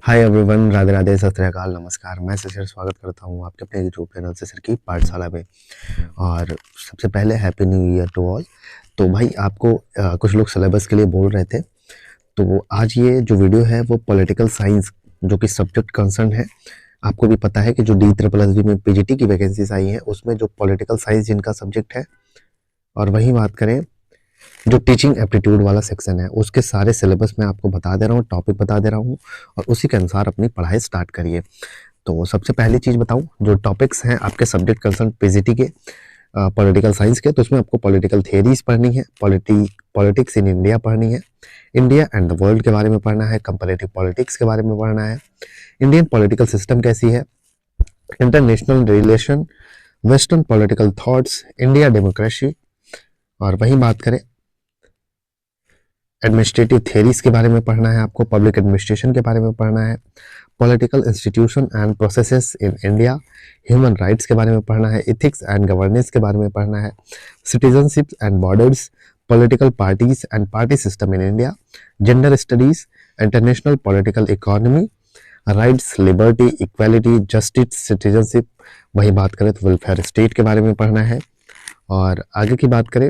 Hi everyone, Radhe Radhe, सत श्री अकाल, नमस्कार। मैं सर स्वागत करता हूँ आपके अपने यूट्यूब चैनल से सर की पाठशाला में। और सबसे पहले happy new year to all. तो भाई आपको कुछ लोग सिलेबस के लिए बोल रहे थे, तो आज ये जो वीडियो है वो पॉलिटिकल साइंस जो कि सब्जेक्ट कंसर्न है। आपको भी पता है कि जो D++ में पीजीटी की वैकेंसीज आई हैं उसमें जो पॉलिटिकल साइंस जिनका सब्जेक्ट है, और वही बात करें जो टीचिंग एप्टीट्यूड वाला सेक्शन है उसके सारे सिलेबस मैं आपको बता दे रहा हूँ, टॉपिक बता दे रहा हूँ, और उसी के अनुसार अपनी पढ़ाई स्टार्ट करिए। तो सबसे पहली चीज़ बताऊँ, जो टॉपिक्स हैं आपके सब्जेक्ट कंसर्न पीजीटी के पॉलिटिकल साइंस के, तो उसमें आपको पॉलिटिकल थियरीज पढ़नी है, पॉलिटिक्स इन इंडिया पढ़नी है, इंडिया एंड द वर्ल्ड के बारे में पढ़ना है, कंपैरेटिव पॉलिटिक्स के बारे में पढ़ना है, इंडियन पॉलिटिकल सिस्टम कैसी है, international relation, western political thoughts, India democracy, और वही बात करें एडमिनिस्ट्रेटिव थियरीज के बारे में पढ़ना है आपको, पब्लिक एडमिनिस्ट्रेशन के बारे में पढ़ना है, political institution and processes in India, human rights के बारे में पढ़ना है, इथिक्स एंड गवर्नेंस के बारे में पढ़ना है, citizenship and borders, political parties and party system in India, gender studies, international political economy, rights, liberty, equality, justice, citizenship, वही बात करें तो वेलफेयर स्टेट के बारे में पढ़ना है। और आगे की बात करें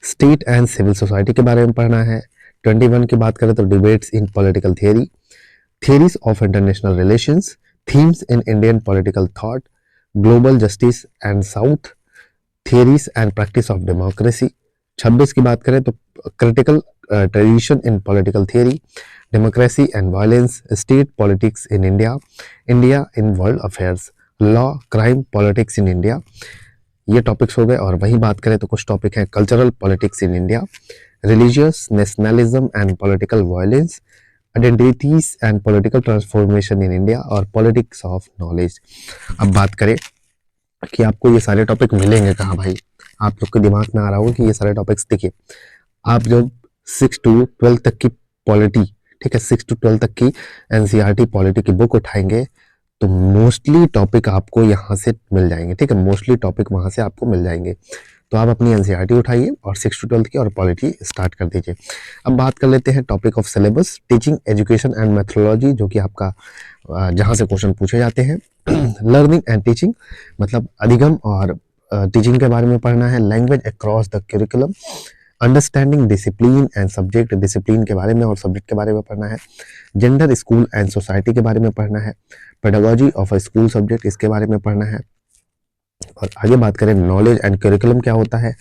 स्टेट एंड सिविल सोसाइटी के बारे में पढ़ना है। 21 की बात करें तो debates in political theory, theories of international relations, themes in Indian political thought, global justice and south, theories and practice of democracy. 26 की बात करें तो critical tradition in political theory, democracy and violence, state politics in India, India in world affairs, law, crime, politics in India. ये topics हो गए। और वही बात करें तो कुछ टॉपिक है cultural politics in India, religious nationalism and political violence, identities and political transformation in India, और पॉलिटिक्स ऑफ नॉलेज। अब बात करें कि आपको ये सारे टॉपिक मिलेंगे कहाँ भाई, आप लोग के दिमाग में आ रहा होगा कि ये सारे टॉपिक्स, देखिए आप जब 6 to 12 तक की पॉलिटी, ठीक है, 6 to 12 तक की एनसीईआरटी पॉलिटी की बुक उठाएंगे तो मोस्टली टॉपिक आपको यहाँ से मिल जाएंगे, ठीक है, मोस्टली टॉपिक वहाँ से आपको मिल जाएंगे। तो आप अपनी एनसीईआरटी उठाइए और 6 to 12 की और पॉलिटी स्टार्ट कर दीजिए। अब बात कर लेते हैं topic of syllabus, teaching education and methodology, जो कि आपका जहाँ से क्वेश्चन पूछे जाते हैं। लर्निंग एंड टीचिंग, मतलब अधिगम और टीचिंग के बारे में पढ़ना है। Language across the curriculum, understanding discipline and subject, discipline के बारे में और सब्जेक्ट के बारे में पढ़ना है। जेंडर, स्कूल एंड सोसाइटी के बारे में पढ़ना है। Pedagogy of a school subject, इसके बारे में पढ़ना है। और आगे बात करें नॉलेज एंड करिकुलम क्या होता है,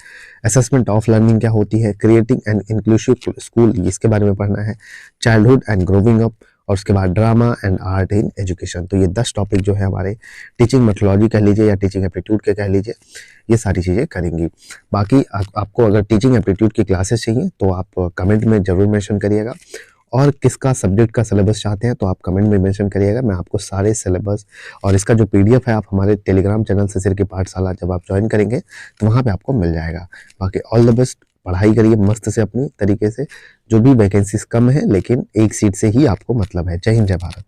असेसमेंट ऑफ लर्निंग क्या होती है, क्रिएटिंग एंड इंक्लूसिव स्कूल, इसके बारे में पढ़ना है। चाइल्डहुड एंड ग्रोविंग अप, और उसके बाद drama and art in education. तो ये 10 टॉपिक जो है हमारे टीचिंग मेथोडोलॉजी कह लीजिए या टीचिंग एप्टीट्यूड के कह लीजिए, ये सारी चीज़ें करेंगी। बाकी आपको अगर टीचिंग एप्टीट्यूड की क्लासेस चाहिए तो आप कमेंट में ज़रूर मेंशन करिएगा, और किसका सब्जेक्ट का सिलेबस चाहते हैं तो आप कमेंट में मेंशन करिएगा। मैं आपको सारे सिलेबस और इसका जो पीडीएफ है आप हमारे टेलीग्राम चैनल से सिर की पाठशाला जब आप ज्वाइन करेंगे तो वहाँ पे आपको मिल जाएगा। बाकी ऑल द बेस्ट, पढ़ाई करिए मस्त से अपनी तरीके से। जो भी वैकेंसीज कम है लेकिन एक सीट से ही आपको मतलब है। जय हिंद, जय भारत।